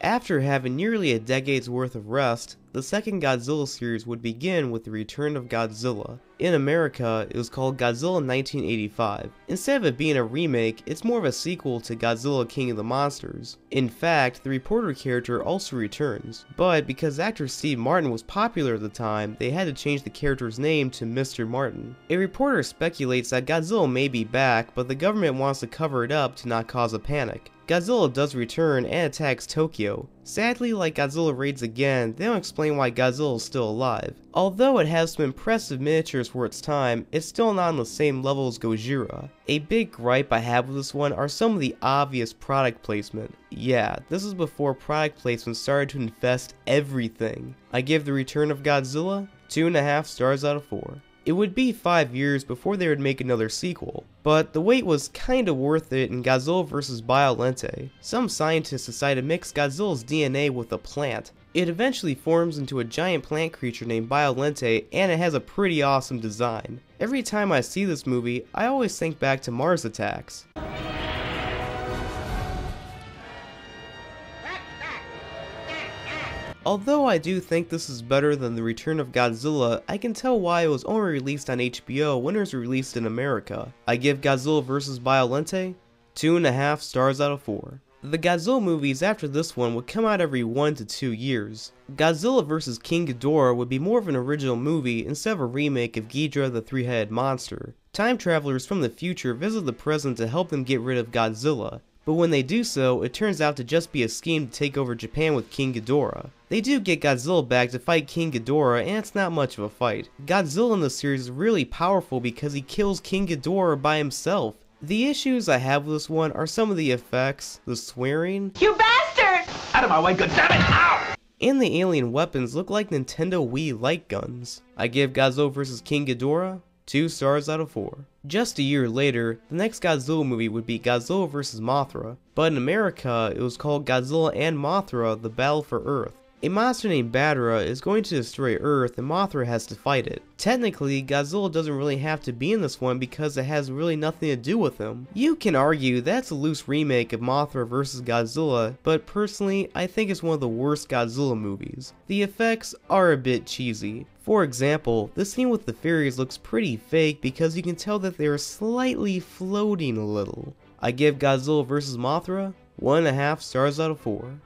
After having nearly a decade's worth of rest, the second Godzilla series would begin with the Return of Godzilla. In America, it was called Godzilla 1985. Instead of it being a remake, it's more of a sequel to Godzilla King of the Monsters. In fact, the reporter character also returns, but because actor Steve Martin was popular at the time, they had to change the character's name to Mr. Martin. A reporter speculates that Godzilla may be back, but the government wants to cover it up to not cause a panic. Godzilla does return and attacks Tokyo. Sadly, like Godzilla raids again, they don't explain why Godzilla is still alive. Although it has some impressive miniatures for its time, it's still not on the same level as Gojira. A big gripe I have with this one are some of the obvious product placement. Yeah, this is before product placement started to infest everything. I give the Return of Godzilla 2.5 stars out of 4. It would be 5 years before they would make another sequel, but the wait was kinda worth it in Godzilla vs. Biollante. Some scientists decided to mix Godzilla's DNA with a plant. It eventually forms into a giant plant creature named Biollante, and it has a pretty awesome design. Every time I see this movie, I always think back to Mars Attacks. Although I do think this is better than The Return of Godzilla, I can tell why it was only released on HBO when it was released in America. I give Godzilla vs. Biollante 2.5 stars out of 4. The Godzilla movies after this one would come out every 1 to 2 years. Godzilla vs. King Ghidorah would be more of an original movie instead of a remake of Ghidorah the three-headed monster. Time travelers from the future visit the present to help them get rid of Godzilla. But when they do so, it turns out to just be a scheme to take over Japan with King Ghidorah. They do get Godzilla back to fight King Ghidorah, and it's not much of a fight. Godzilla in the series is really powerful because he kills King Ghidorah by himself. The issues I have with this one are some of the effects, the swearing, you bastard! Out of my way, goddammit! Ow! And the alien weapons look like Nintendo Wii light guns. I give Godzilla vs. King Ghidorah 2 stars out of 4. Just a year later, the next Godzilla movie would be Godzilla vs. Mothra, but in America, it was called Godzilla and Mothra: The Battle for Earth. A monster named Ghidorah is going to destroy Earth and Mothra has to fight it. Technically, Godzilla doesn't really have to be in this one because it has really nothing to do with him. You can argue that's a loose remake of Mothra vs. Godzilla, but personally, I think it's one of the worst Godzilla movies. The effects are a bit cheesy. For example, the scene with the fairies looks pretty fake because you can tell that they are slightly floating a little. I give Godzilla vs. Mothra 1.5 stars out of 4.